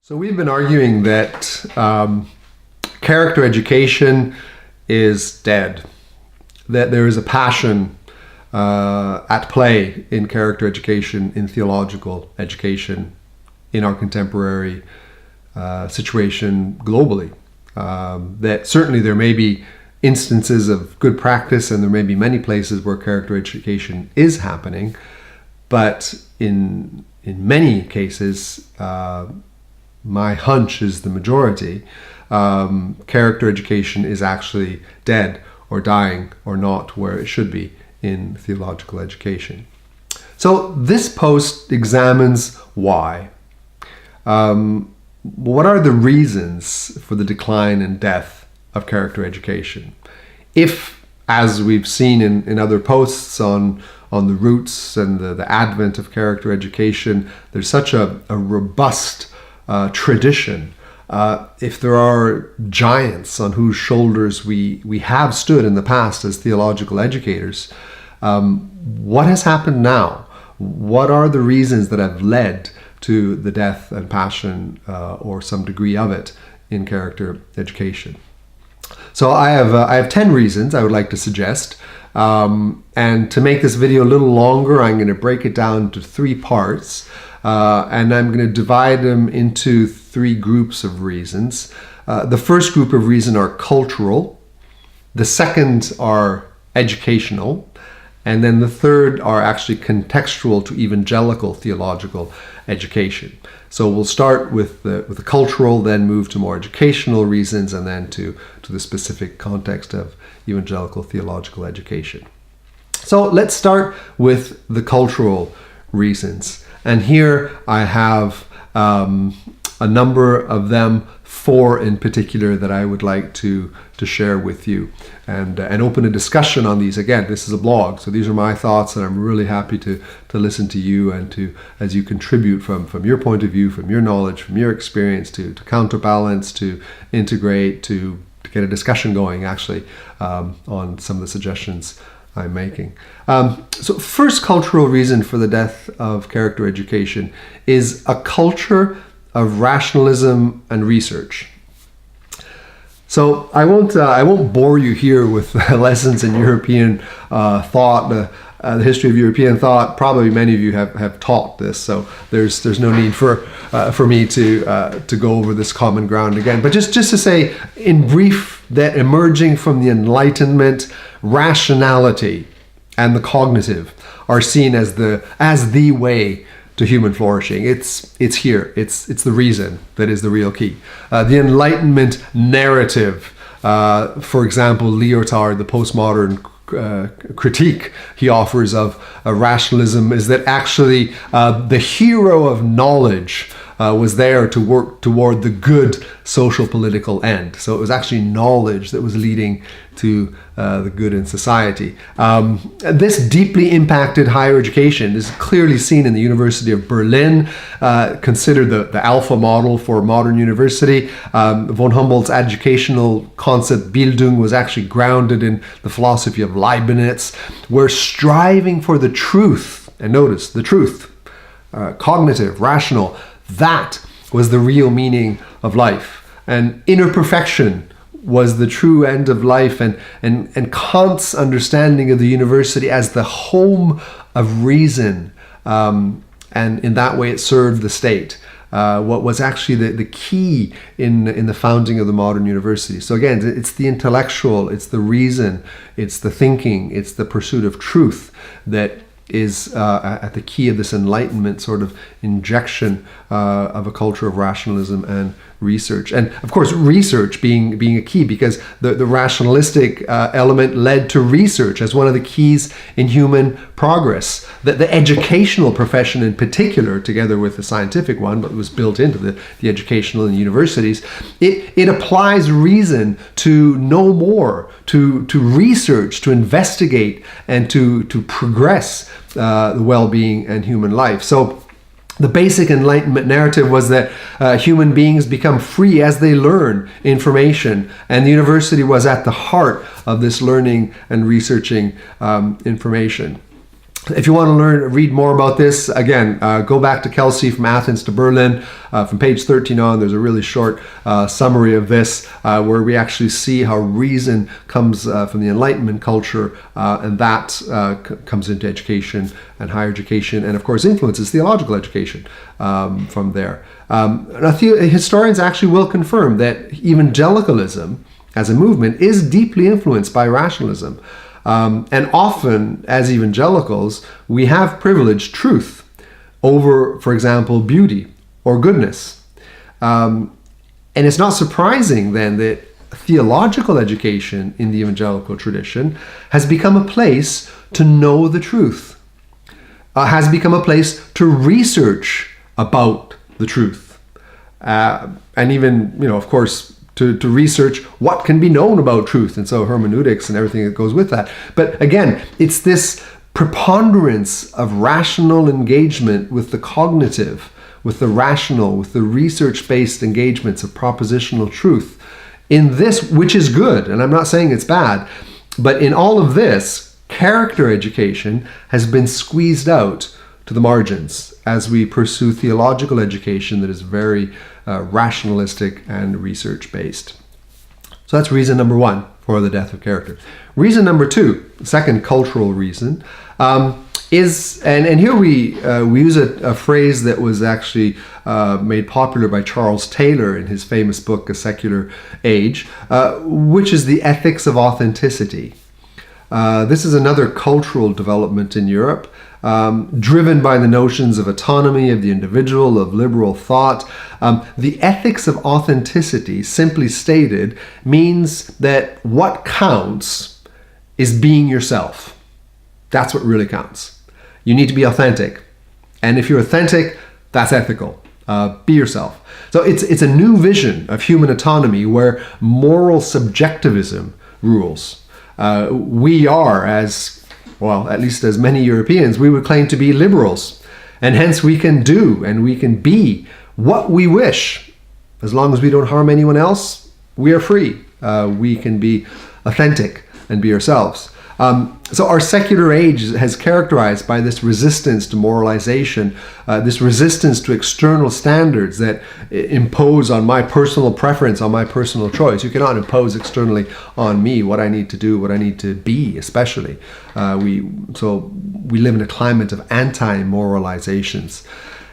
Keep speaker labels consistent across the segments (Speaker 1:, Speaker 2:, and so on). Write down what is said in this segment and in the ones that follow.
Speaker 1: So we've been arguing that character education is dead, that there is a passion at play in character education, in theological education, in our contemporary situation globally. That certainly there may be instances of good practice and there may be many places where character education is happening, but in many cases, my hunch is the majority, character education is actually dead or dying or not where it should be in theological education. So this post examines why. What are the reasons for the decline and death of character education? If, as we've seen in other posts on the roots and the advent of character education, there's such a robust tradition. If there are giants on whose shoulders we have stood in the past as theological educators, what has happened now? What are the reasons that have led to the death and passion, or some degree of it, in character education? So I have 10 reasons I would like to suggest. And to make this video a little longer, I'm going to break it down into 3 parts. And I'm going to divide them into 3 groups of reasons. The first group of reasons are cultural. The second are educational. And then the third are actually contextual to evangelical theological education. So we'll start with the cultural, then move to more educational reasons, and then to the specific context of evangelical theological education. So let's start with the cultural reasons. And here I have a number of them, 4 in particular, that I would like to share with you and open a discussion on these. Again, this is a blog, so these are my thoughts, and I'm really happy to listen to you and as you contribute from your point of view, from your knowledge, from your experience, to counterbalance, to integrate, to get a discussion going actually on some of the suggestions I'm making. So first cultural reason for the death of character education is a culture of rationalism and research. So I won't bore you here with lessons in European thought, the history of European thought. Probably many of you have taught this, so there's no need for me to go over this common ground again. But just to say in brief that emerging from the Enlightenment, rationality and the cognitive are seen as the way to human flourishing. It's here. It's the reason that is the real key. The Enlightenment narrative, for example, Lyotard, the postmodern critique he offers of rationalism, is that actually the hero of knowledge was there to work toward the good social political end. So it was actually knowledge that was leading to the good in society. This deeply impacted higher education. This is clearly seen in the University of Berlin, considered the alpha model for modern university. Von Humboldt's educational concept, Bildung, was actually grounded in the philosophy of Leibniz, where striving for the truth, and notice the truth, cognitive, rational, that was the real meaning of life. And inner perfection was the true end of life, and Kant's understanding of the university as the home of reason, and in that way it served the state. What was actually the key in the founding of the modern university. So again, it's the intellectual, it's the reason, it's the thinking, it's the pursuit of truth that is at the key of this Enlightenment sort of injection of a culture of rationalism and research. And of course, research being a key, because the rationalistic element led to research as one of the keys in human progress. The educational profession in particular, together with the scientific one, but was built into the educational and universities, it applies reason to know more, to research, to investigate, and to progress the well-being and human life. So the basic Enlightenment narrative was that human beings become free as they learn information, and the university was at the heart of this learning and researching information. If you want to read more about this, again, go back to Kelsey From Athens to Berlin. From page 13 on, there's a really short summary of this where we actually see how reason comes from the Enlightenment culture, and that comes into education and higher education, and of course influences theological education from there. Historians actually will confirm that evangelicalism as a movement is deeply influenced by rationalism. And often, as evangelicals, we have privileged truth over, for example, beauty or goodness. And it's not surprising then that theological education in the evangelical tradition has become a place to know the truth, has become a place to research about the truth. And even, of course, to research what can be known about truth, and so hermeneutics and everything that goes with that. But again, it's this preponderance of rational engagement with the cognitive, with the rational, with the research-based engagements of propositional truth in this, which is good, and I'm not saying it's bad, but in all of this, character education has been squeezed out to the margins as we pursue theological education that is very rationalistic and research-based. So that's reason number one for the death of character. Reason number two, second cultural reason, is, and here we use a phrase that was actually made popular by Charles Taylor in his famous book, A Secular Age, which is the ethics of authenticity. This is another cultural development in Europe, driven by the notions of autonomy of the individual, of liberal thought. The ethics of authenticity, simply stated, means that what counts is being yourself. That's what really counts. You need to be authentic. And if you're authentic, that's ethical. Be yourself. So it's a new vision of human autonomy where moral subjectivism rules. We are, at least as many Europeans, we would claim to be liberals. And hence we can do and we can be what we wish. As long as we don't harm anyone else, we are free. We can be authentic and be ourselves. So our secular age has characterized by this resistance to moralization, this resistance to external standards that impose on my personal preference, on my personal choice. You cannot impose externally on me what I need to do, what I need to be, especially. We live in a climate of anti-moralizations.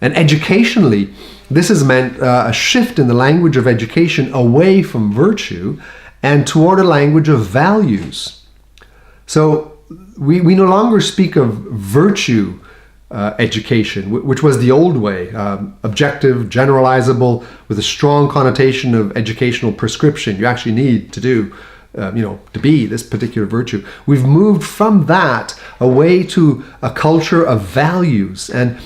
Speaker 1: And educationally, this has meant a shift in the language of education away from virtue and toward a language of values. So we no longer speak of virtue education, which was the old way, objective, generalizable, with a strong connotation of educational prescription. You actually need to do, to be this particular virtue. We've moved from that away to a culture of values. And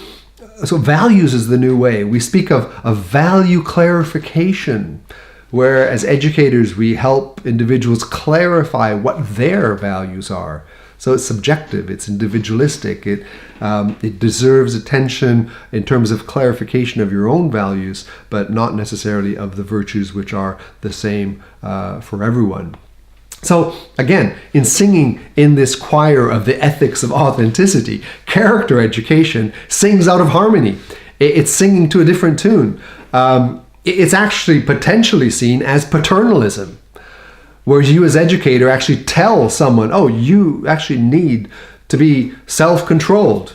Speaker 1: so values is the new way. We speak of value clarification, where as educators we help individuals clarify what their values are. So it's subjective, it's individualistic, it deserves attention in terms of clarification of your own values, but not necessarily of the virtues which are the same for everyone. So again, in singing in this choir of the ethics of authenticity, character education sings out of harmony. It's singing to a different tune. It's actually potentially seen as paternalism, whereas you as educator actually tell someone, oh, you actually need to be self-controlled.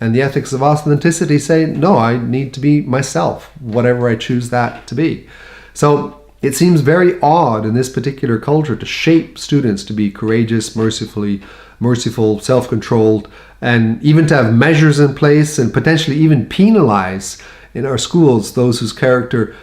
Speaker 1: And the ethics of authenticity say, no, I need to be myself, whatever I choose that to be. So it seems very odd in this particular culture to shape students to be courageous, merciful, self-controlled, and even to have measures in place and potentially even penalize in our schools those whose character,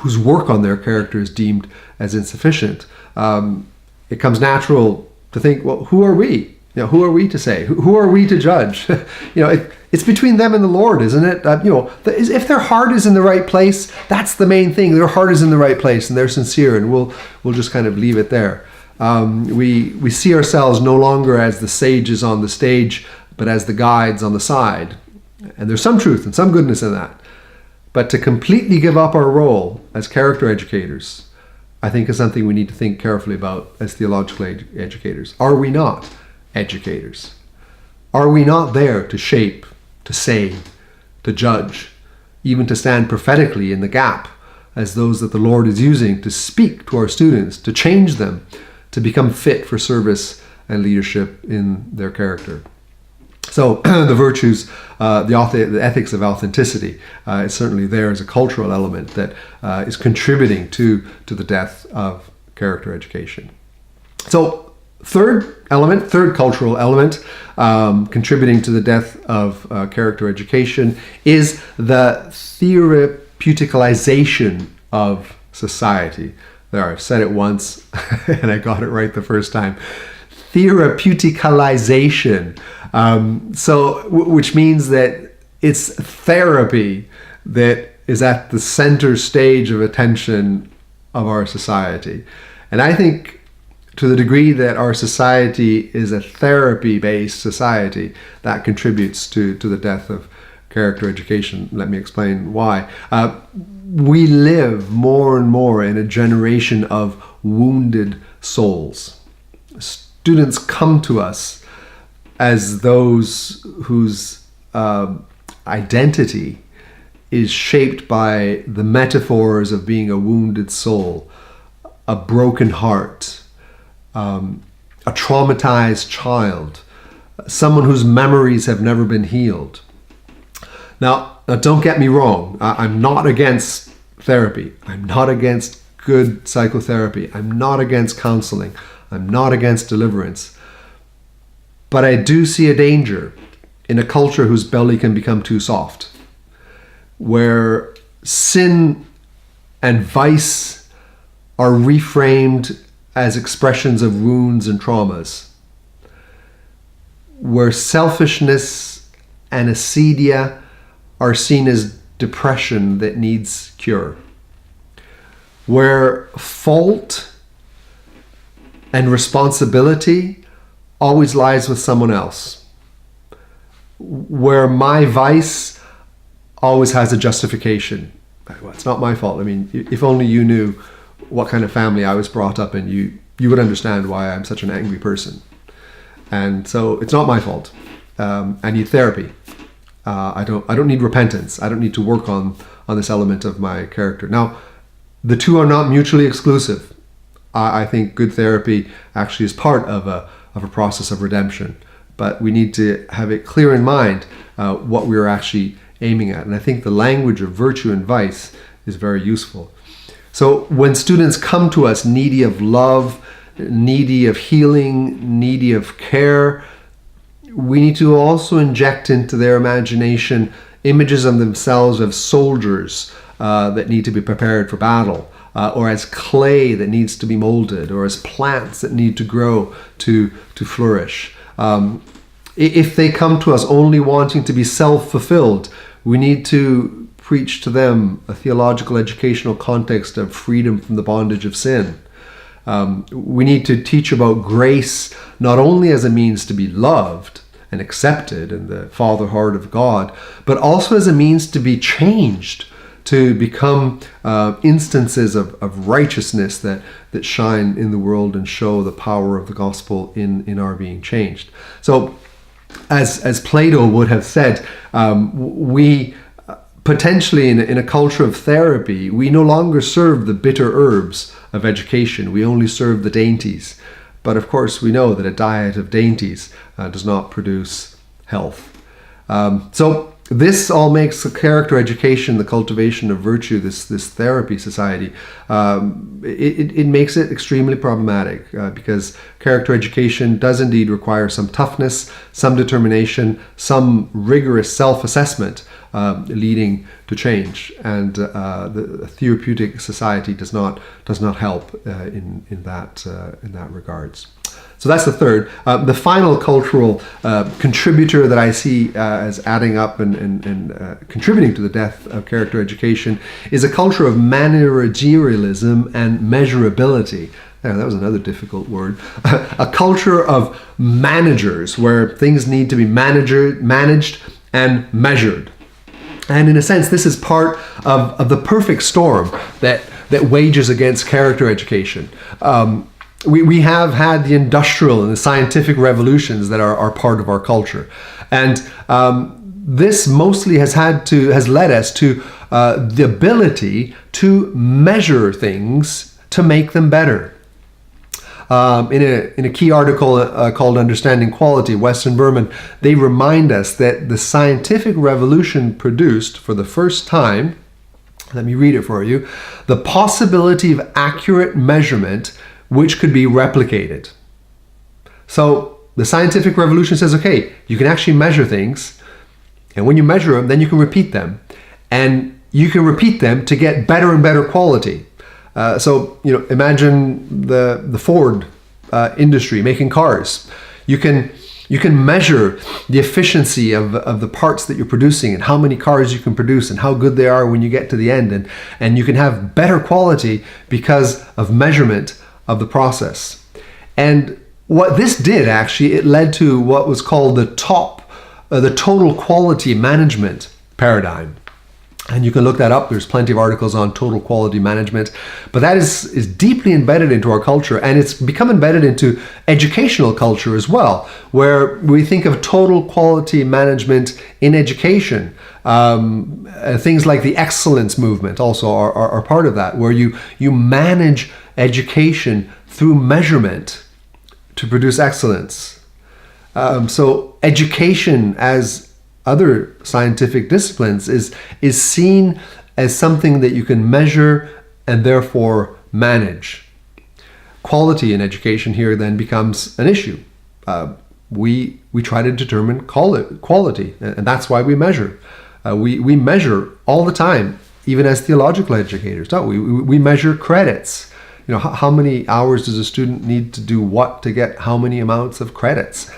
Speaker 1: whose work on their character is deemed as insufficient. It comes natural to think, well, who are we? Who are we to say? Who are we to judge? It's between them and the Lord, isn't it? If their heart is in the right place, that's the main thing. Their heart is in the right place and they're sincere, and we'll just kind of leave it there. We see ourselves no longer as the sages on the stage, but as the guides on the side. And there's some truth and some goodness in that. But to completely give up our role as character educators, I think is something we need to think carefully about as theological educators. Are we not educators? Are we not there to shape, to say, to judge, even to stand prophetically in the gap as those that the Lord is using to speak to our students, to change them, to become fit for service and leadership in their character? So the virtues, the ethics of authenticity is certainly there as a cultural element that is contributing to the depth of character education. So third cultural element contributing to the depth of character education is the therapeuticalization of society. There, I've said it once and I got it right the first time. Therapeuticalization. Which means that it's therapy that is at the center stage of attention of our society. And I think to the degree that our society is a therapy-based society, that contributes to the death of character education. Let me explain why. We live more and more in a generation of wounded souls. Students come to us as those whose identity is shaped by the metaphors of being a wounded soul, a broken heart, a traumatized child, someone whose memories have never been healed. Now don't get me wrong. I'm not against therapy. I'm not against good psychotherapy. I'm not against counseling. I'm not against deliverance. But I do see a danger in a culture whose belly can become too soft, where sin and vice are reframed as expressions of wounds and traumas, where selfishness and acedia are seen as depression that needs cure, where fault and responsibility always lies with someone else, where my vice always has a justification. Well, it's not my fault. I mean, if only you knew what kind of family I was brought up in, you would understand why I'm such an angry person. And so it's not my fault. I need therapy. I don't need repentance. I don't need to work on this element of my character. Now, the two are not mutually exclusive. I think good therapy actually is part of a process of redemption, but we need to have it clear in mind what we're actually aiming at. And I think the language of virtue and vice is very useful. So when students come to us needy of love, needy of healing, needy of care, we need to also inject into their imagination images of themselves as soldiers that need to be prepared for battle, or as clay that needs to be molded, or as plants that need to grow to flourish. If they come to us only wanting to be self-fulfilled, we need to preach to them a theological educational context of freedom from the bondage of sin. We need to teach about grace not only as a means to be loved and accepted in the Father heart of God, but also as a means to be changed, to become instances of righteousness that shine in the world and show the power of the gospel in our being changed. So as Plato would have said, we potentially in a culture of therapy, we no longer serve the bitter herbs of education. We only serve the dainties. But of course, we know that a diet of dainties does not produce health. So this all makes the character education, the cultivation of virtue, this therapy society, it makes it extremely problematic because character education does indeed require some toughness, some determination, some rigorous self-assessment leading to change, and the therapeutic society does not help in that regards. So that's the third. The final cultural contributor that I see as adding up and contributing to the death of character education is a culture of managerialism and measurability. Yeah, that was another difficult word. A culture of managers where things need to be managed and measured. And in a sense, this is part of the perfect storm that wages against character education. we have had the industrial and the scientific revolutions that are part of our culture. And this mostly has led us to the ability to measure things to make them better. In a key article called Understanding Quality, West and Berman, they remind us that the scientific revolution produced for the first time, let me read it for you, the possibility of accurate measurement which could be replicated. So the scientific revolution says, okay, you can actually measure things, and when you measure them, then you can repeat them. And you can repeat them to get better and better quality. So, imagine the Ford industry making cars. You can measure the efficiency of the parts that you're producing and how many cars you can produce and how good they are when you get to the end. And you can have better quality because of measurement of the process. And what this did, actually, it led to what was called the total quality management paradigm. And you can look that up. There's plenty of articles on total quality management. But that is deeply embedded into our culture, and it's become embedded into educational culture as well, where we think of total quality management in education. Things like the excellence movement also are part of that, where you manage education through measurement to produce excellence. So education, as other scientific disciplines, is seen as something that you can measure and therefore manage. Quality in education here then becomes an issue. We try to determine quality, and that's why we measure. We measure all the time, even as theological educators, don't we? We measure credits. How many hours does a student need to do what to get how many amounts of credits?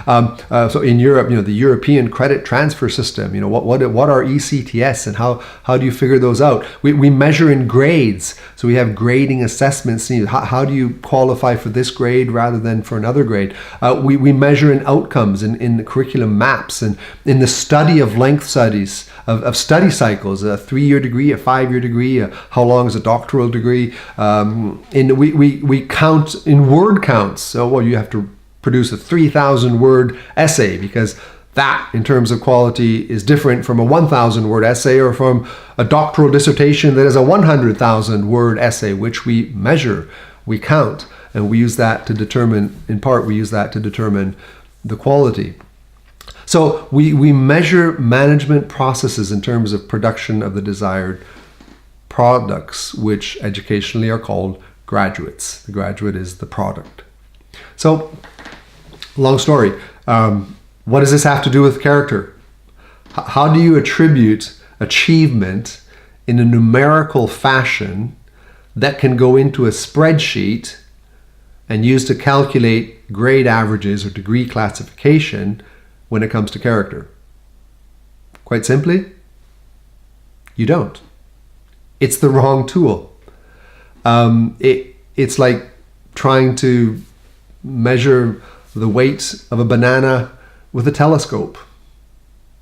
Speaker 1: So in Europe, the European credit transfer system, what are ECTS and how do you figure those out? We measure in grades. So we have grading assessments. How do you qualify for this grade rather than for another grade? We measure in outcomes, in the curriculum maps, and in the study of length studies, of study cycles, a 3-year degree, a 5-year degree, how long is a doctoral degree. We count in word counts. So, you have to produce a 3,000 word essay, because that, in terms of quality, is different from a 1,000 word essay or from a doctoral dissertation that is a 100,000 word essay, which we measure, we count, and we use that to determine, in part, the quality. So we measure management processes in terms of production of the desired products, which educationally are called graduates. The graduate is the product. So, long story. What does this have to do with character? How do you attribute achievement in a numerical fashion that can go into a spreadsheet and used to calculate grade averages or degree classification when it comes to character? Quite simply, you don't. It's the wrong tool. It's like trying to measure the weight of a banana with a telescope.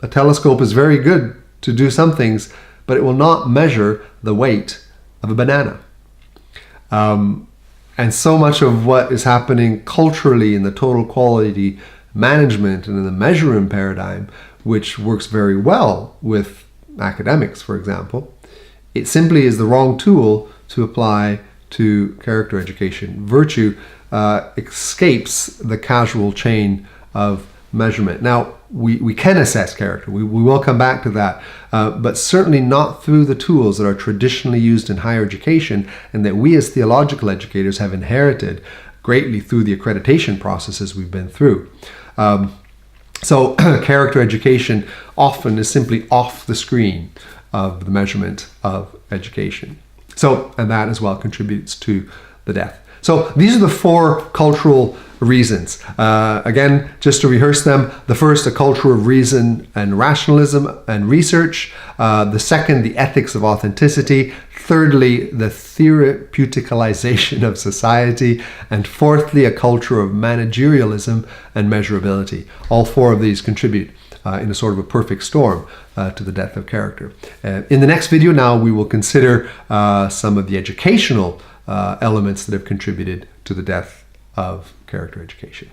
Speaker 1: A telescope is very good to do some things, but it will not measure the weight of a banana. And so much of what is happening culturally in the total quality management and in the measuring paradigm, which works very well with academics, for example, it simply is the wrong tool to apply to character education. Virtue escapes the casual chain of measurement. Now, we can assess character. We will come back to that, but certainly not through the tools that are traditionally used in higher education and that we as theological educators have inherited greatly through the accreditation processes we've been through. So character education often is simply off the screen of the measurement of education. So, and that as well contributes to the death. So these are the 4 cultural reasons. Again, just to rehearse them, the first, a culture of reason and rationalism and research. The second, the ethics of authenticity. Thirdly, the therapeuticalization of society. And fourthly, a culture of managerialism and measurability. All 4 of these contribute in a sort of a perfect storm to the death of character. In the next video now, we will consider some of the educational elements that have contributed to the death of character education.